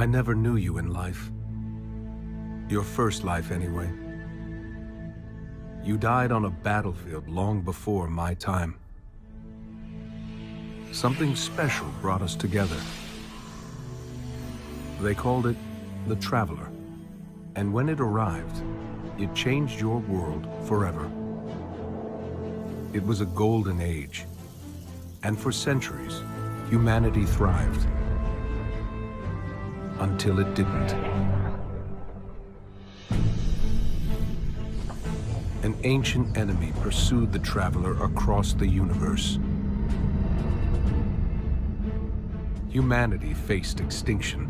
I never knew you in life. Your first life, anyway. You died on a battlefield long before my time. Something special brought us together. They called it the Traveler. And when it arrived, it changed your world forever. It was a golden age. And for centuries, humanity thrived. Until it didn't. An ancient enemy pursued the Traveler across the universe. Humanity faced extinction.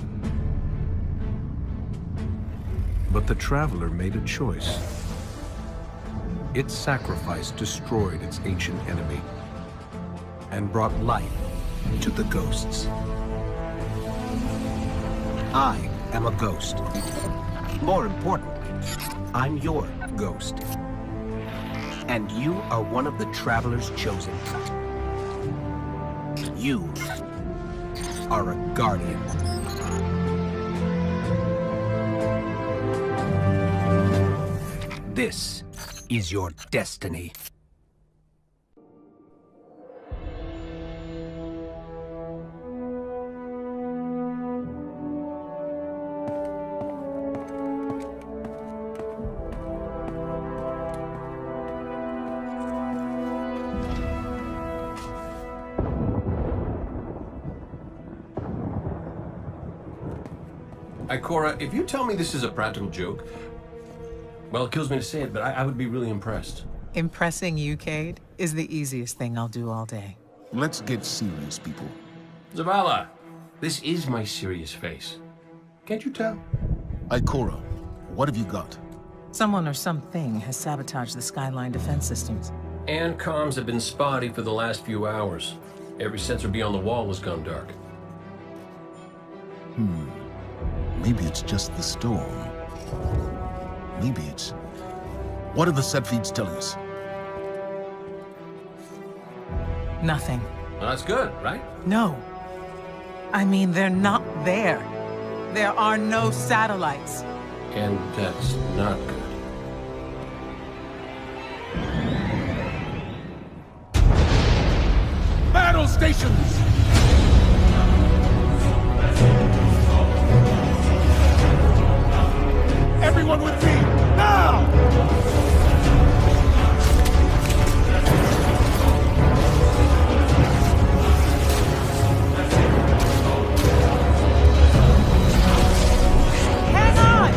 But the Traveler made a choice. Its sacrifice destroyed its ancient enemy and brought light to the ghosts. I am a ghost. More importantly, I'm your ghost. And you are one of the Traveler's chosen. You are a guardian. This is your destiny. Ikora, if you tell me this is a practical joke, well, it kills me to say it, but I would be really impressed. Impressing you, Cade, is the easiest thing I'll do all day. Let's get serious, people. Zavala, this is my serious face. Can't you tell? Ikora, what have you got? Someone or something has sabotaged the Skyline defense systems. And comms have been spotty for the last few hours. Every sensor beyond the wall has gone dark. Maybe it's just the storm. Maybe it's... What are the set feeds telling us? Nothing. Well, that's good, right? No. I mean, they're not there. There are no satellites. And that's not good. Battle stations! Everyone with me, now! Hang on!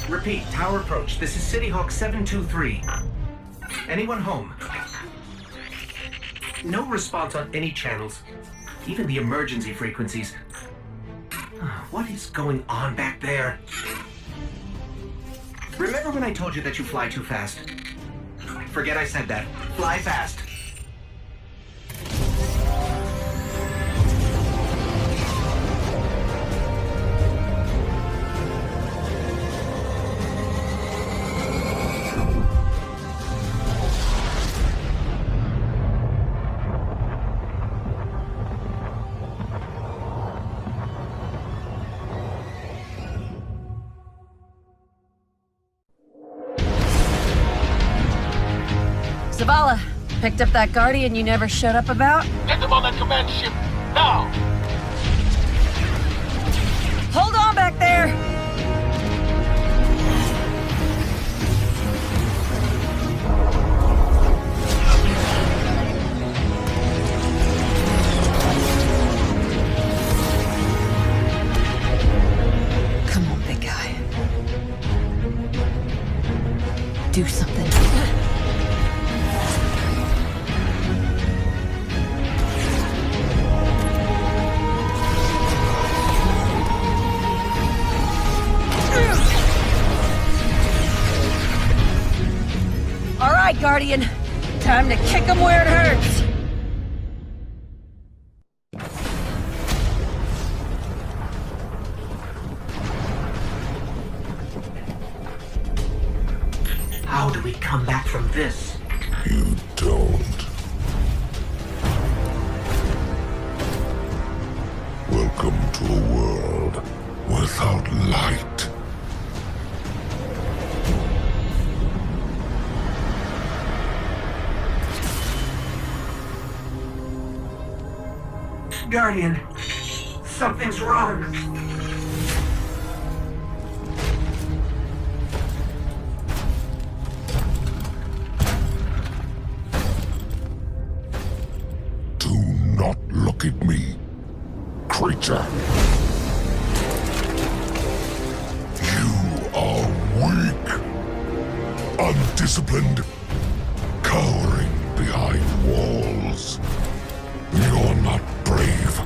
Repeat, tower approach. This is City Hawk 723. Anyone home? No response on any channels, even the emergency frequencies. What is going on back there? Remember when I told you that you fly too fast? Forget I said that. Fly fast. Zavala, picked up that Guardian you never showed up about? Get them on that command ship, now! Hold on back there! Come on, big guy. Do something. All right, Guardian. Time to kick him where it hurts. How do we come back from this? You don't. Welcome to a world without light. Guardian, something's wrong. Do not look at me, creature. You are weak, undisciplined, cowering behind walls. You're not brave.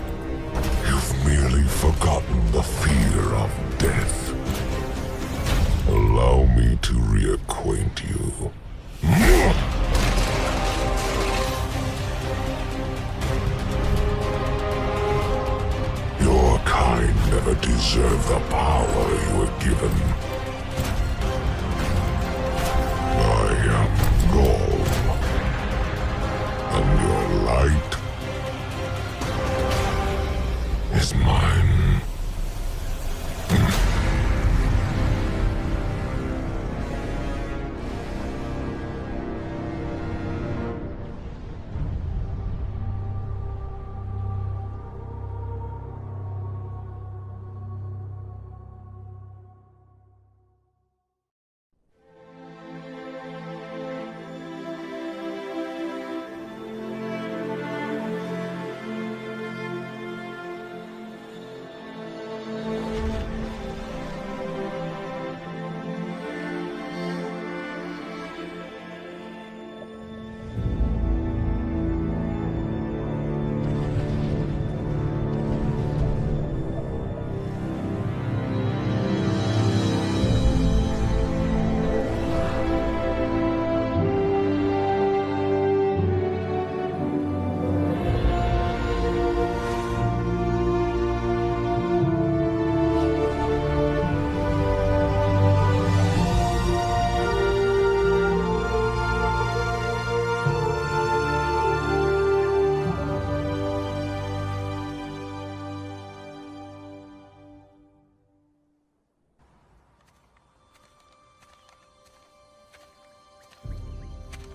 You've merely forgotten the fear of death. Allow me to reacquaint you. Your kind never deserved the power you were given. I am Gaul, and your light is mine.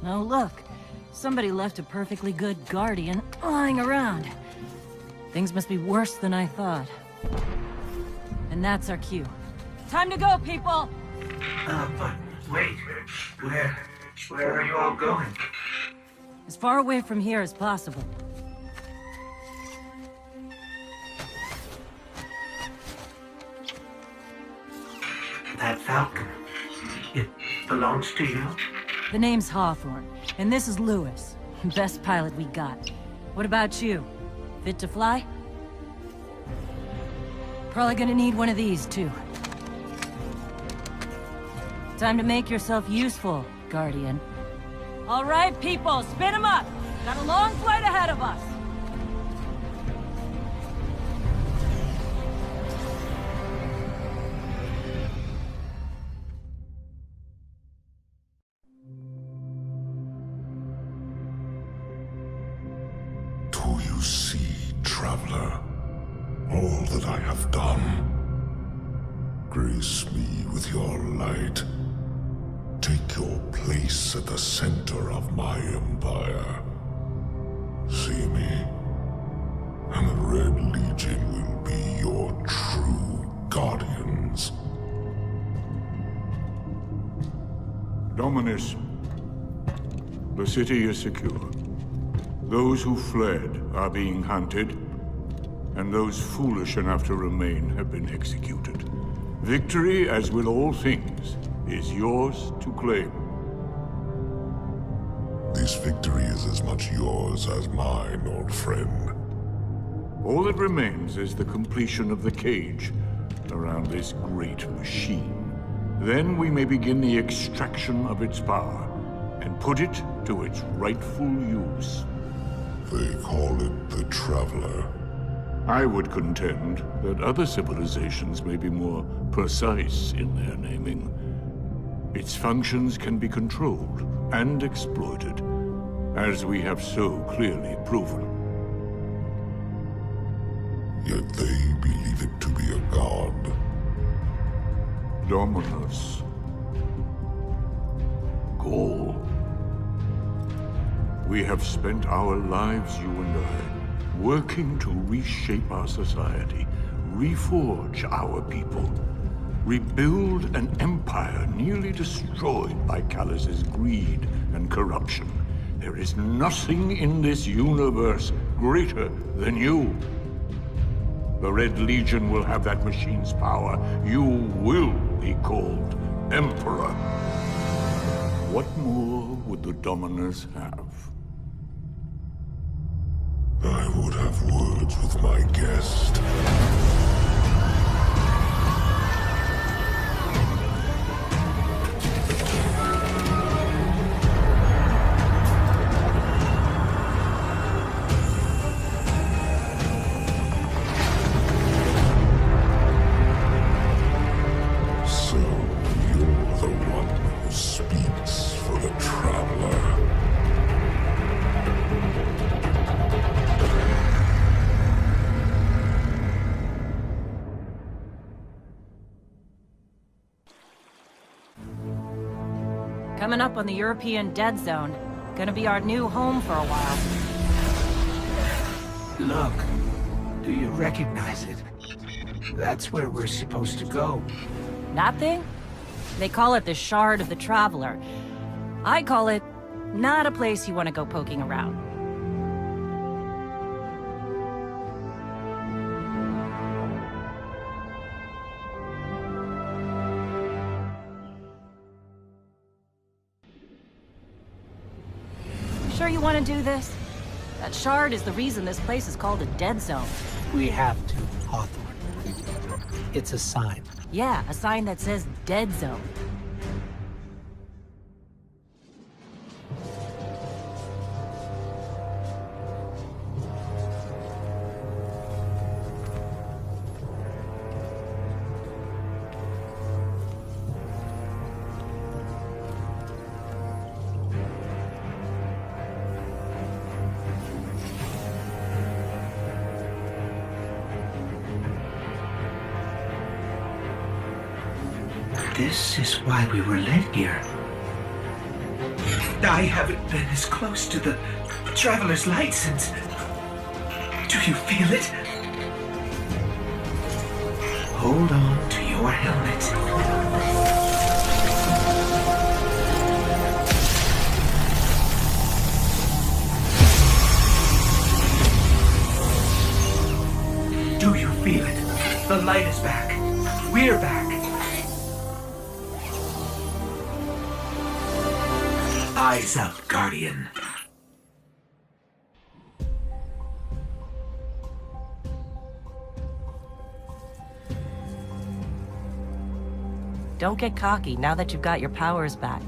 Oh, look. Somebody left a perfectly good Guardian lying around. Things must be worse than I thought. And that's our cue. Time to go, people! But wait. Where are you all going? As far away from here as possible. That Falcon, it belongs to you? The name's Hawthorne, and this is Lewis. Best pilot we got. What about you? Fit to fly? Probably gonna need one of these, too. Time to make yourself useful, Guardian. All right, people, spin 'em up! Got a long flight ahead of us! Do you see, traveler, all that I have done? Grace me with your light. take your place at the center of my empire. See me, and the Red Legion will be your true guardians. Dominus, the city is secure. Those who fled are being hunted, and those foolish enough to remain have been executed. Victory, as with all things, is yours to claim. This victory is as much yours as mine, old friend. All that remains is the completion of the cage around this great machine. Then we may begin the extraction of its power and put it to its rightful use. They call it the Traveler. I would contend that other civilizations may be more precise in their naming. Its functions can be controlled and exploited, as we have so clearly proven. Yet they believe it to be a god. Dominus. Gaul. We have spent our lives, you and I, working to reshape our society, reforge our people, rebuild an empire nearly destroyed by Callus's greed and corruption. There is nothing in this universe greater than you. The Red Legion will have that machine's power. You will be called Emperor. What more would the Dominus have? I would have words with my guest. So, you're the one who speaks for the Traveler. Coming up on the European Dead Zone. Gonna be our new home for a while. Look, do you recognize it? That's where we're supposed to go. That thing? They call it the Shard of the Traveler. I call it not a place you want to go poking around. Sure you want to do this? That shard is the reason this place is called a dead zone. We have to, Hawthorne. It's a sign. Yeah, a sign that says dead zone. This is why we were led here. I haven't been as close to the Traveler's Light since... Do you feel it? Hold on to your helmet. Do you feel it? The light is back. We're back. Eyes out, Guardian. Don't get cocky now that you've got your powers back.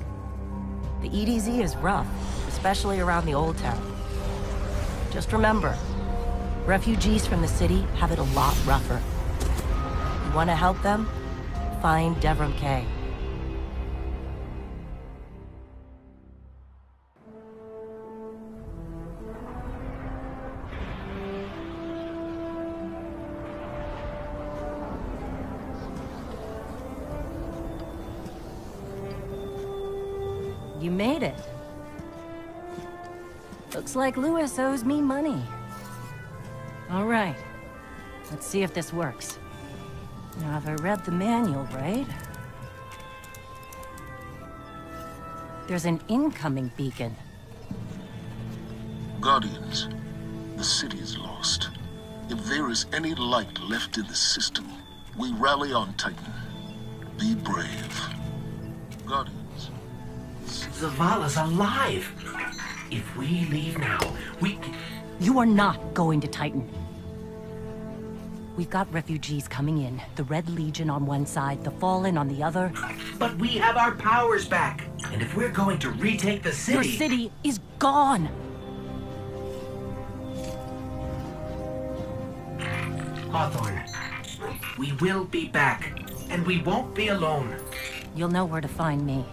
The EDZ is rough, especially around the Old Town. Just remember, refugees from the city have it a lot rougher. You want to help them? Find Devrim Kay. You made it. Looks like Louis owes me money. All right. Let's see if this works. Now, have I read the manual right? There's an incoming beacon. Guardians, the city is lost. If there is any light left in the system, we rally on Titan. Be brave. Guardians. Zavala's alive! If we leave now, we... You are not going to Titan. We've got refugees coming in. The Red Legion on one side, the Fallen on the other. But we have our powers back. And if we're going to retake the city... Your city is gone! Hawthorne, we will be back. And we won't be alone. You'll know where to find me.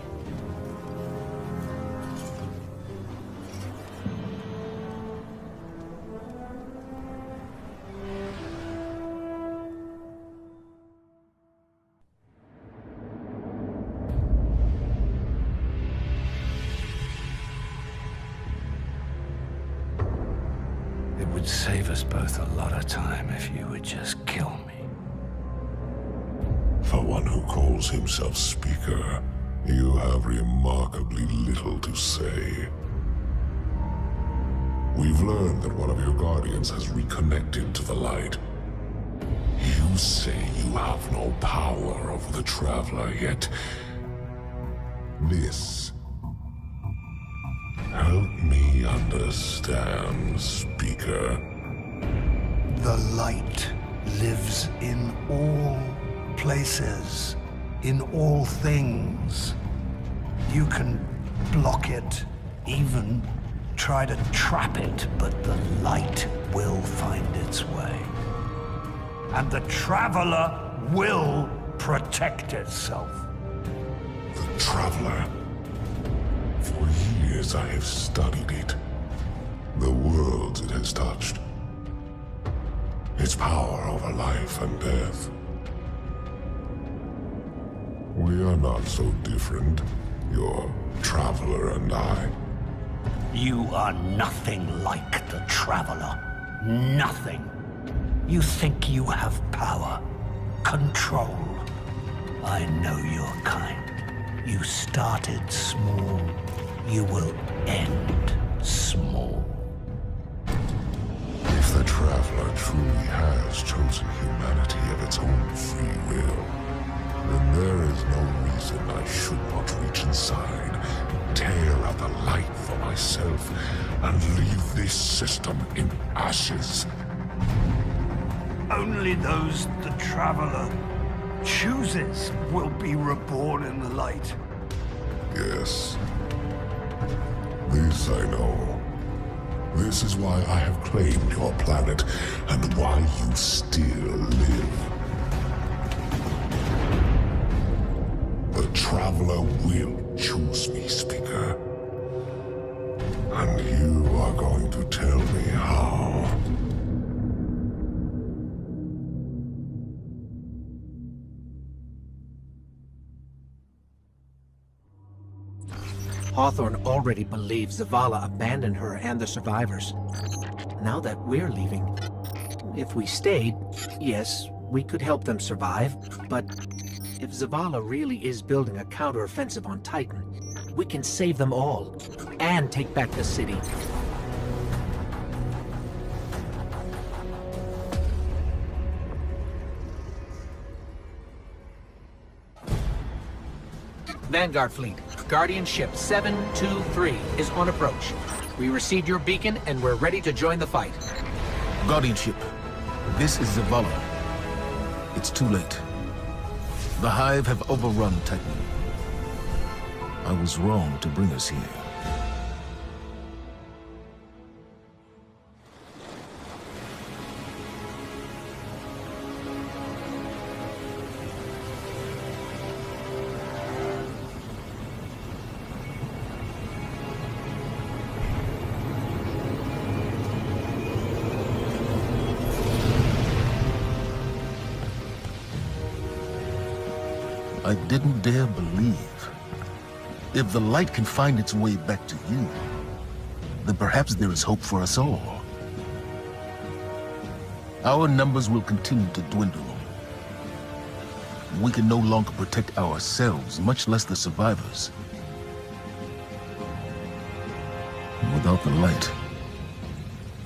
It would save us both a lot of time if you would just kill me. For one who calls himself Speaker, you have remarkably little to say. We've learned that one of your Guardians has reconnected to the light. You say you have no power over the Traveler, yet... this... help me understand, Speaker. The light lives in all places, in all things. You can block it, even try to trap it, but the light will find its way. And the Traveler will protect itself. The Traveler. For years I have studied it. The worlds it has touched. Its power over life and death. We are not so different, your Traveler and I. You are nothing like the Traveler. Nothing. You think you have power, control. I know your kind. You started small. You will end small. If the Traveler truly has chosen humanity of its own free will, then there is no reason I should not reach inside, tear out the light for myself, and leave this system in ashes. Only those the Traveler chooses will be reborn in the light. Yes. This I know. This is why I have claimed your planet, and why you still live. The Traveler will choose me, Speaker. And you are going to tell me how. Hawthorne already believes Zavala abandoned her and the survivors. Now that we're leaving, if we stayed, yes, we could help them survive, but if Zavala really is building a counteroffensive on Titan, we can save them all, and take back the city. Vanguard Fleet, Guardian Ship 723 is on approach. We received your beacon and we're ready to join the fight. Guardian Ship, this is Zavala. It's too late. The Hive have overrun Titan. I was wrong to bring us here. I didn't dare believe If the light can find its way back to you, then perhaps there is hope for us all. Our numbers will continue to dwindle. We can no longer protect ourselves, much less the survivors. Without the light,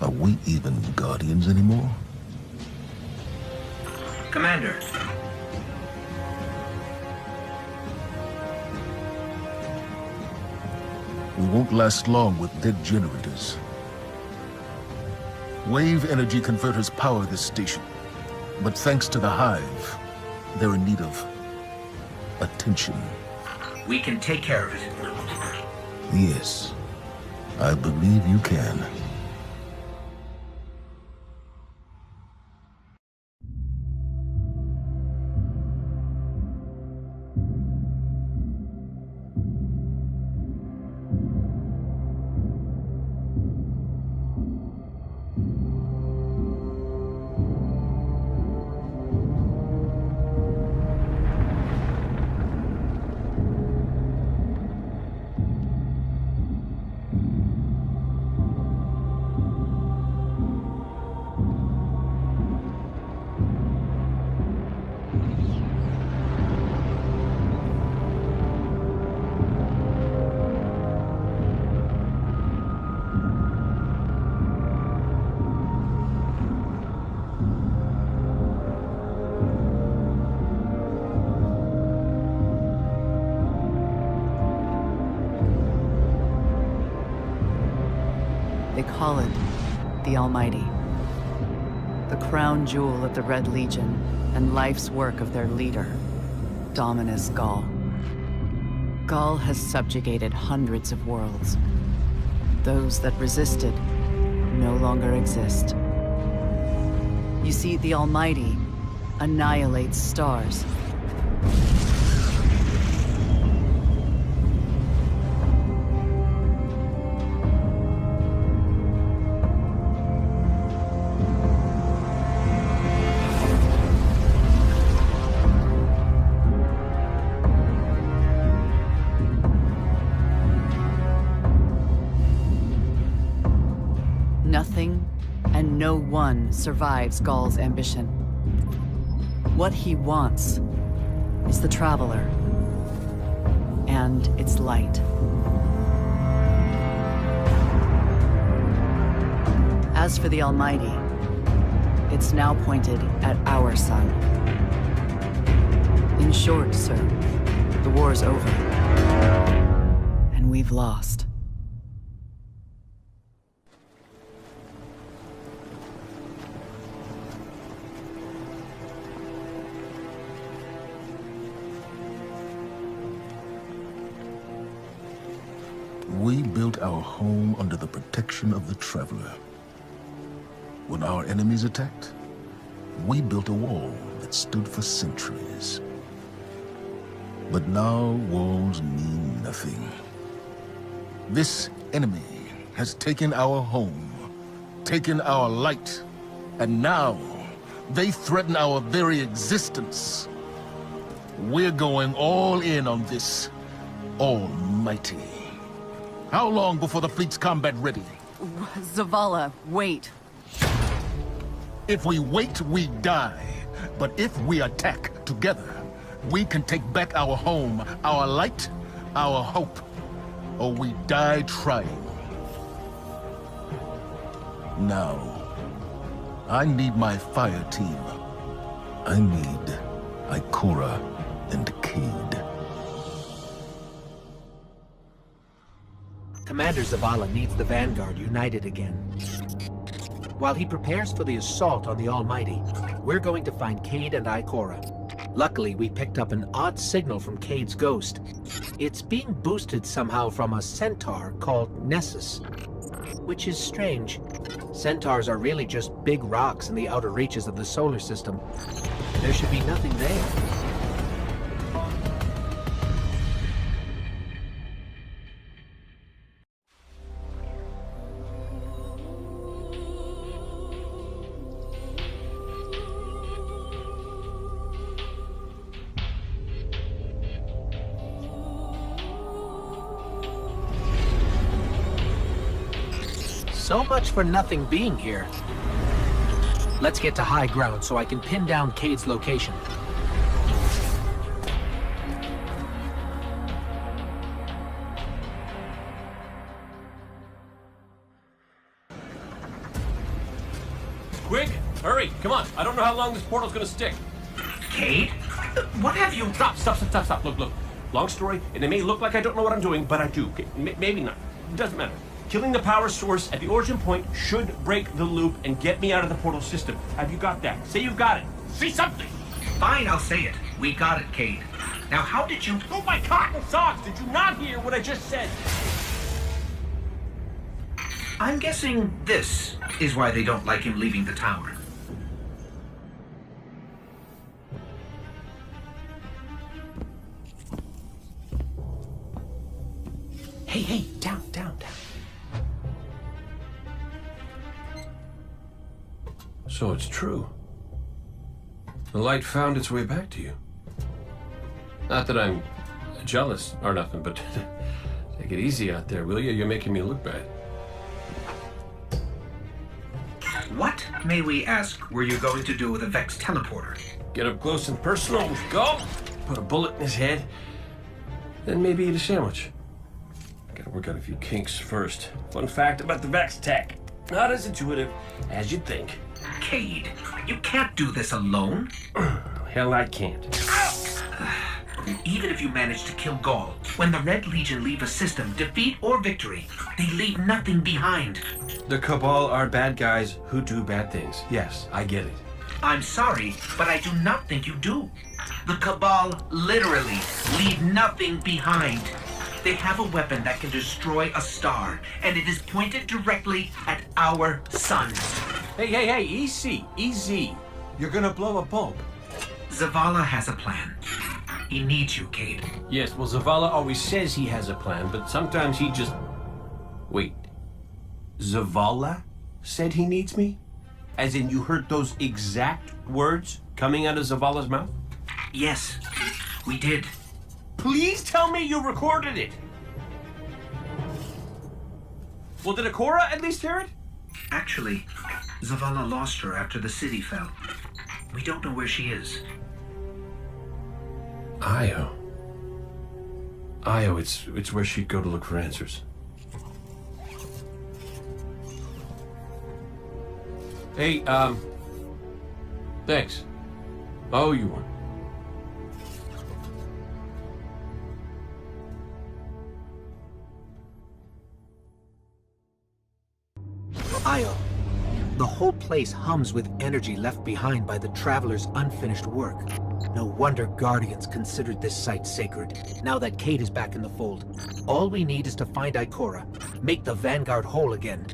are we even Guardians anymore? Commander. We won't last long with dead generators. Wave energy converters power this station, but thanks to the Hive, they're in need of attention. We can take care of it. Yes, I believe you can. They call it the Almighty. The crown jewel of the Red Legion and life's work of their leader, Dominus Ghaul. Ghaul has subjugated hundreds of worlds. Those that resisted no longer exist. You see, the Almighty annihilates stars. Nothing and no one survives Ghaul's ambition. What he wants is the Traveler and its light. As for the Almighty, it's now pointed at our sun. In short, sir, the war's over, and we've lost. We built our home under the protection of the Traveler. When our enemies attacked, we built a wall that stood for centuries. But now walls mean nothing. This enemy has taken our home, taken our light, and now they threaten our very existence. We're going all in on this Almighty. How long before the fleet's combat ready? Zavala, wait. If we wait, we die. But if we attack together, we can take back our home, our light, our hope. Or we die trying. Now, I need my fire team. I need Ikora and Cayde. Commander Zavala needs the Vanguard united again. While he prepares for the assault on the Almighty, we're going to find Cayde and Ikora. Luckily, we picked up an odd signal from Cayde's ghost. It's being boosted somehow from a centaur called Nessus, which is strange. Centaurs are really just big rocks in the outer reaches of the solar system. There should be nothing there. So much for nothing being here. Let's get to high ground so I can pin down Cayde's location. Quick! Hurry! Come on! I don't know how long this portal's gonna stick. Cayde? What have you... Stop. Look. Long story, and it may look like I don't know what I'm doing, but I do. Okay, maybe not. It doesn't matter. Killing the power source at the origin point should break the loop and get me out of the portal system. Have you got that? Say you've got it. Say something! Fine, I'll say it. We got it, Cayde. Now, how did you... Oh, my cotton socks! Did you not hear what I just said? I'm guessing this is why they don't like him leaving the tower. Hey, down. So it's true. The light found its way back to you. Not that I'm jealous or nothing, but take it easy out there, will you? You're making me look bad. What, may we ask, were you going to do with a Vex teleporter? Get up close and personal with Gull, put a bullet in his head, then maybe eat a sandwich. Gotta work out a few kinks first. Fun fact about the Vex tech. Not as intuitive as you'd think. Cayde, you can't do this alone. Hell, I can't. Even if you manage to kill Gull, when the Red Legion leave a system, defeat or victory, they leave nothing behind. The Cabal are bad guys who do bad things. Yes, I get it. I'm sorry, but I do not think you do. The Cabal literally leave nothing behind. They have a weapon that can destroy a star, and it is pointed directly at our suns. Hey, easy. You're gonna blow a bulb. Zavala has a plan. He needs you, Cayde. Yes, well, Zavala always says he has a plan, but sometimes he just... Wait. Zavala said he needs me? As in you heard those exact words coming out of Zavala's mouth? Yes, we did. Please tell me you recorded it! Well, did Ikora at least hear it? Actually, Zavala lost her after the city fell. We don't know where she is. Io, it's where she'd go to look for answers. Hey, thanks. Oh, you won. Io, the whole place hums with energy left behind by the Traveler's unfinished work. No wonder Guardians considered this site sacred, now that Cayde is back in the fold. All we need is to find Ikora, make the Vanguard whole again,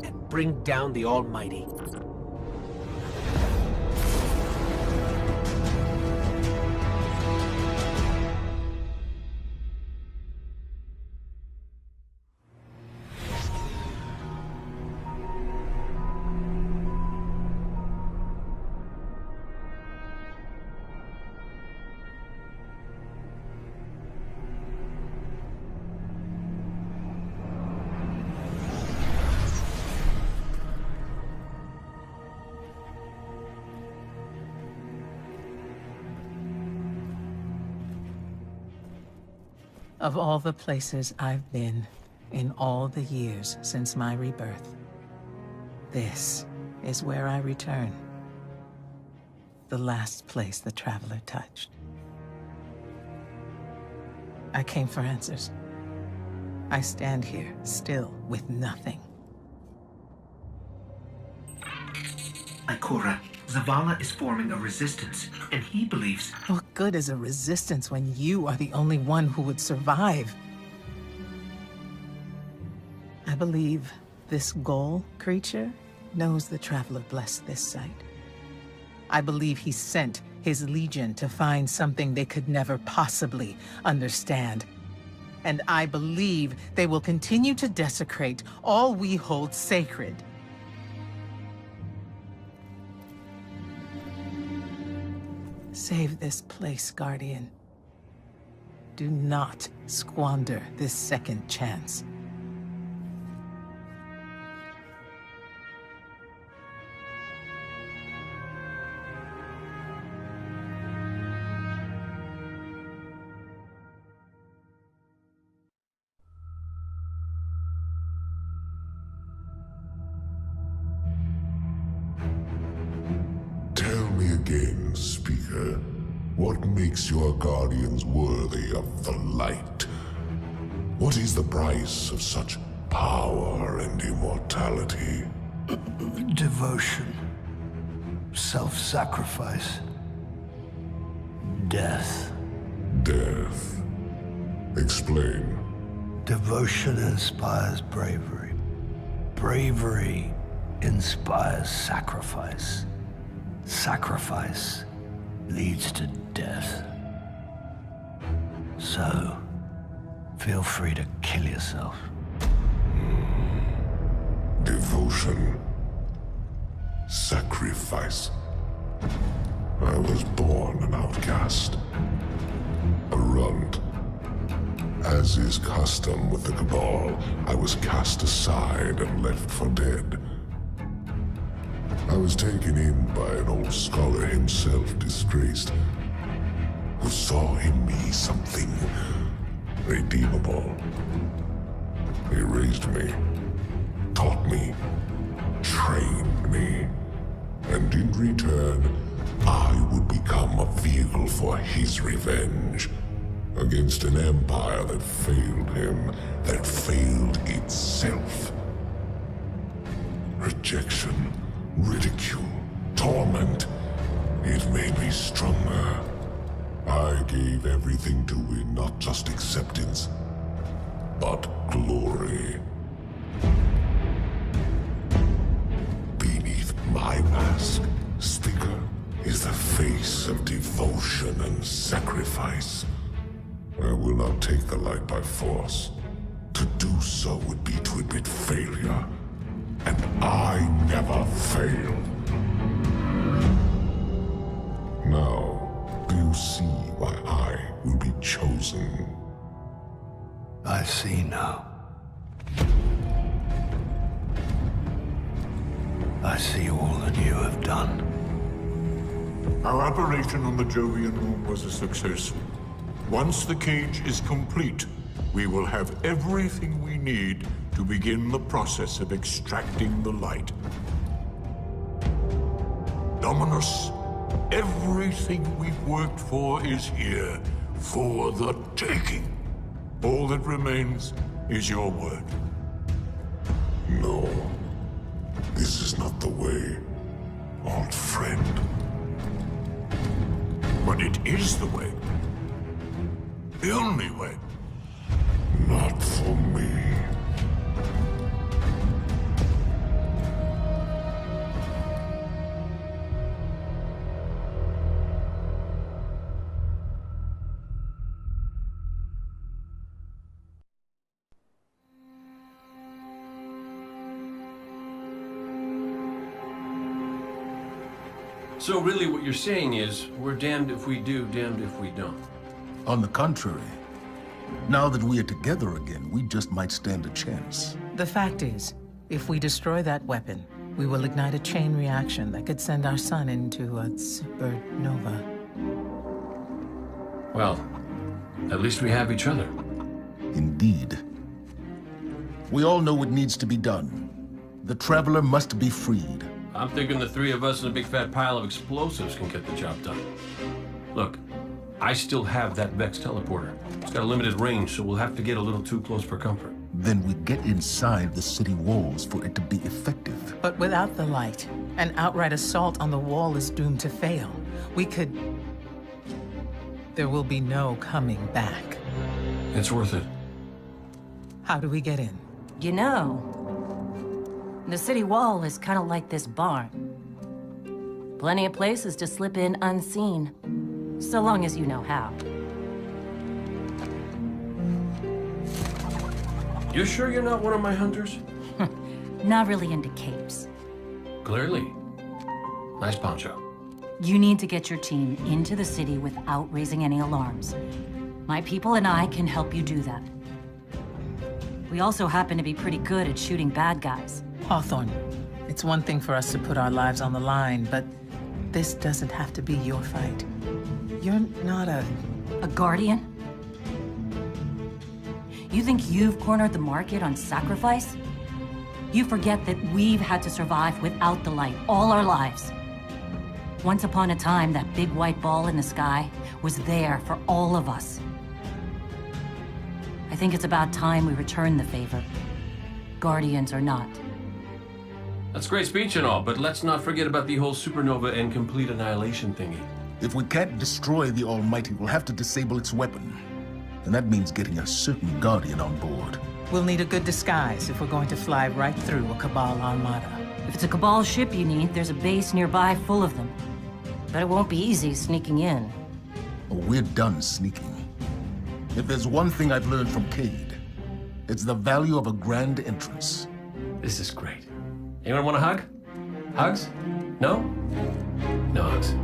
and bring down the Almighty. Of all the places I've been in all the years since my rebirth, this is where I return. The last place the Traveler touched. I came for answers. I stand here, still, with nothing. Ikora, Zavala is forming a resistance, and he believes... What good is a resistance when you are the only one who would survive? I believe this Gull creature knows the Traveler blessed this site. I believe he sent his Legion to find something they could never possibly understand. And I believe they will continue to desecrate all we hold sacred. Save this place, Guardian. Do not squander this second chance. Seeker, what makes your guardians worthy of the light? What is the price of such power and immortality? Devotion. Self-sacrifice. Death. Death. Explain. Devotion inspires bravery. Bravery inspires sacrifice. Sacrifice leads to death. So, feel free to kill yourself. Devotion. Sacrifice. I was born an outcast. A runt. As is custom with the Cabal, I was cast aside and left for dead. I was taken in by an old scholar himself, disgraced, who saw in me something redeemable. He raised me, taught me, trained me, and in return, I would become a vehicle for his revenge against an empire that failed him, that failed itself. Rejection, ridicule, torment. It made me stronger. I gave everything to win not just acceptance, but glory. Beneath my mask, Sticker, is the face of devotion and sacrifice. I will not take the light by force. To do so would be to admit failure. And I never fail. Now, do you see why I will be chosen? I see now. I see all that you have done. Our operation on the Jovian moon was a success. Once the cage is complete, we will have everything we need to begin the process of extracting the light. Dominus, everything we've worked for is here, for the taking. All that remains is your word. No. This is not the way, old friend. But it is the way. The only way. Not for me. So really what you're saying is, we're damned if we do, damned if we don't. On the contrary, now that we are together again, we just might stand a chance. The fact is, if we destroy that weapon, we will ignite a chain reaction that could send our sun into a supernova. Well, at least we have each other. Indeed. We all know what needs to be done. The Traveler must be freed. I'm thinking the three of us and a big fat pile of explosives can get the job done. Look, I still have that Vex teleporter. It's got a limited range, so we'll have to get a little too close for comfort. Then we get inside the city walls for it to be effective. But without the light, an outright assault on the wall is doomed to fail. We could... There will be no coming back. It's worth it. How do we get in? You know, the city wall is kind of like this barn. Plenty of places to slip in unseen, so long as you know how. You sure you're not one of my hunters? Not really into capes. Clearly. Nice poncho. You need to get your team into the city without raising any alarms. My people and I can help you do that. We also happen to be pretty good at shooting bad guys. Hawthorne, it's one thing for us to put our lives on the line, but this doesn't have to be your fight. You're not a guardian? You think you've cornered the market on sacrifice? You forget that we've had to survive without the light all our lives. Once upon a time, that big white ball in the sky was there for all of us. I think it's about time we return the favor. Guardians or not. That's a great speech and all, but let's not forget about the whole supernova and complete annihilation thingy. If we can't destroy the Almighty, we'll have to disable its weapon. And that means getting a certain Guardian on board. We'll need a good disguise if we're going to fly right through a Cabal armada. If it's a Cabal ship you need, there's a base nearby full of them. But it won't be easy sneaking in. Oh, we're done sneaking. If there's one thing I've learned from Cayde, it's the value of a grand entrance. This is great. Anyone want a hug? Hugs? No? No hugs.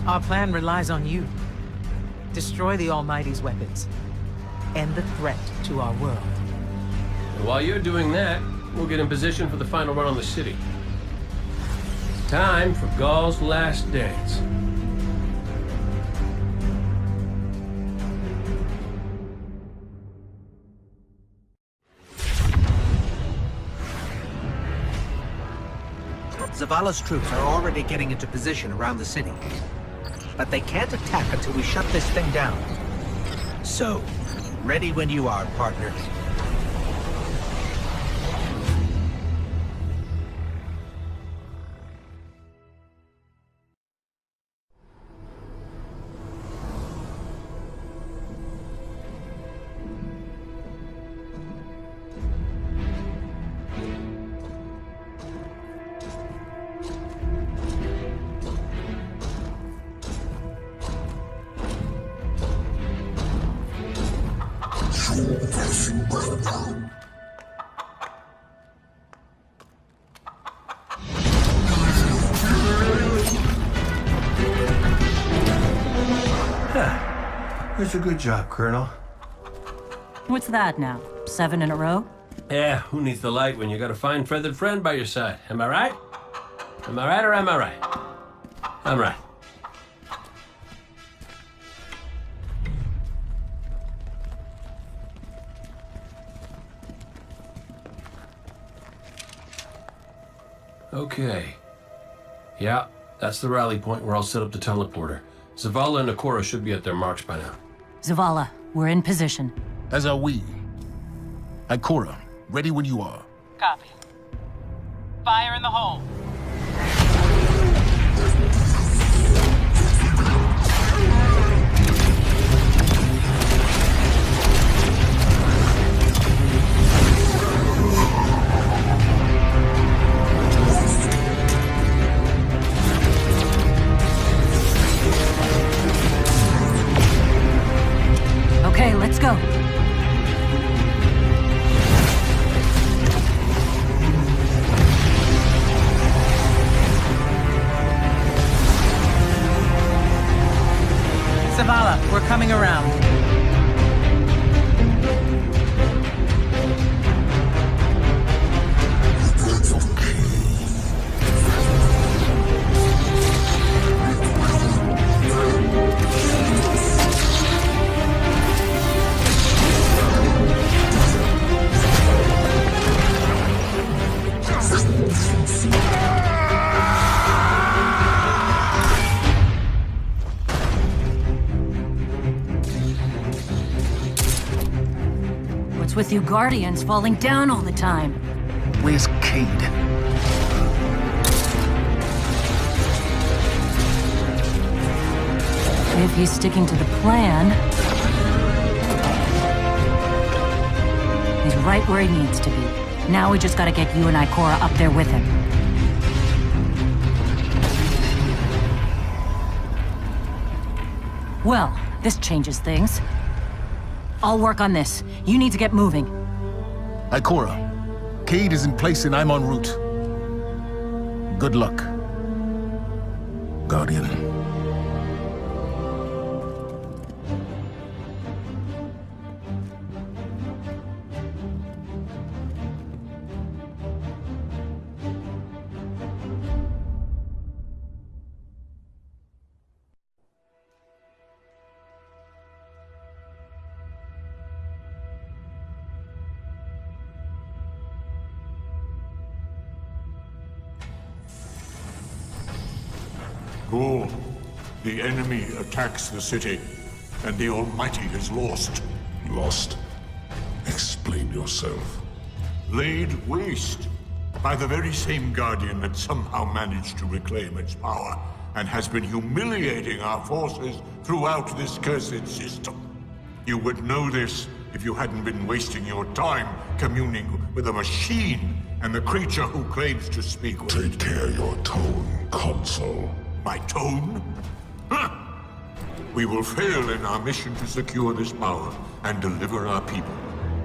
Our plan relies on you. Destroy the Almighty's weapons. End the threat to our world. And while you're doing that, we'll get in position for the final run on the city. Time for Ghaul's last dance. Zavala's troops are already getting into position around the city. But they can't attack until we shut this thing down. So, ready when you are, partner. That's a good job, Colonel. What's that now? 7 in a row? Yeah, who needs the light when you got a fine feathered friend by your side? Am I right? Am I right or am I right? I'm right. Okay. Yeah, that's the rally point where I'll set up the teleporter. Zavala and Ikora should be at their marks by now. Zavala, we're in position. As are we. Ikora, ready when you are. Copy. Fire in the hole. Okay, let's go. Zavala, we're coming around. What's with you Guardians falling down all the time? Where's Cayde? If he's sticking to the plan, he's right where he needs to be. Now we just gotta get you and Ikora up there with him. Well, this changes things. I'll work on this. You need to get moving. Ikora, Cayde is in place and I'm en route. Good luck, Guardian. Ghoul, the enemy attacks the city, and the Almighty is lost. Lost? Explain yourself. Laid waste by the very same Guardian that somehow managed to reclaim its power, and has been humiliating our forces throughout this cursed system. You would know this if you hadn't been wasting your time communing with a machine and the creature who claims to speak with Take care your tone, Consul. My tone? Huh. We will fail in our mission to secure this power and deliver our people.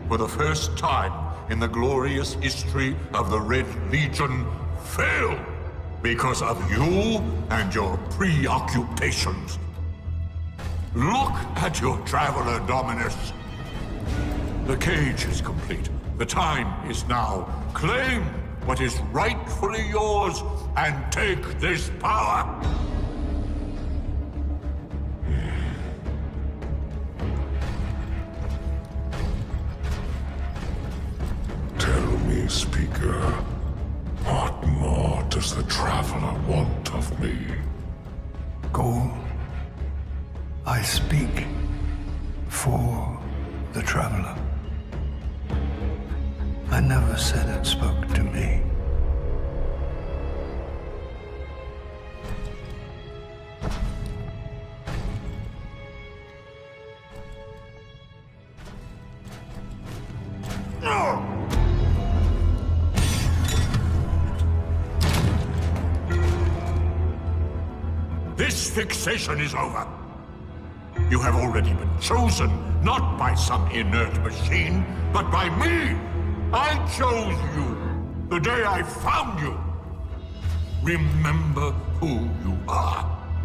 For the first time in the glorious history of the Red Legion, fail because of you and your preoccupations. Look at your traveler, Dominus. The cage is complete. The time is now. Claim what is rightfully yours and take this power. Tell me, Speaker, what more does the Traveler want of me? Ghoul, I speak for the Traveler. I never said it spoke to me. This fixation is over. You have already been chosen, not by some inert machine, but by me. I chose you the day I found you. Remember who you are,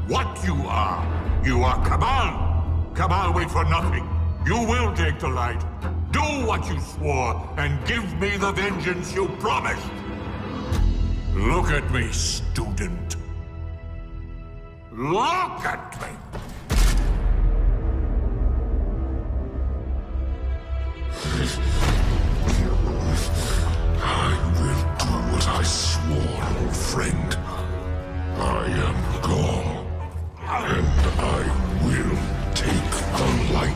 what you are. You are Cabal. Cabal wait for nothing. You will take the light. Do what you swore, and give me the vengeance you promised. Look at me, student. Look at me! I will do what I swore, old friend. I am Gaul, and I will take the light.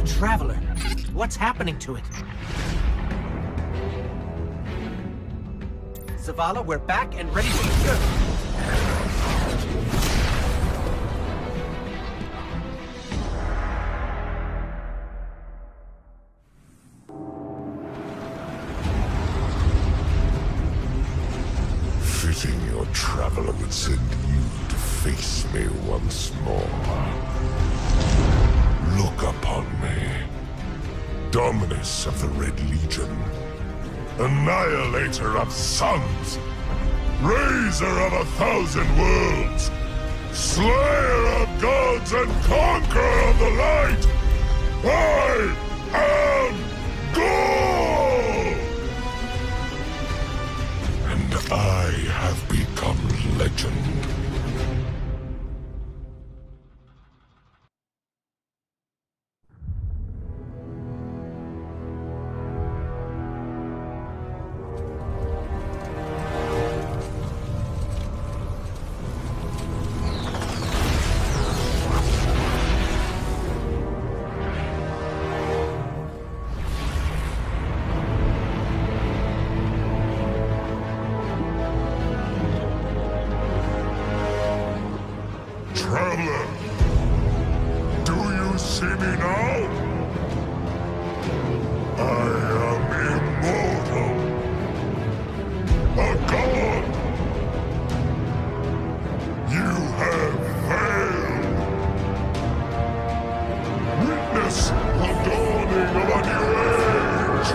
Traveler. What's happening to it? Zavala, we're back and ready to go. Fitting your Traveler would send you to face me once more. Look upon me, Dominus of the Red Legion, Annihilator of suns, Raiser of 1,000 worlds, Slayer of gods and Conqueror of the light! I am Gaul! And I have become legend. Traveler, do you see me now? I am immortal, a god. You have failed. Witness the dawning of a new age.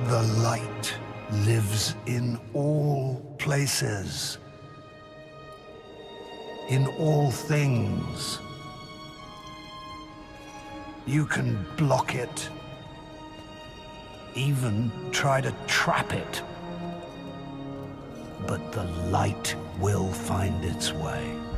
The light lives in all places. In all things. You can block it. Even try to trap it. But the light will find its way.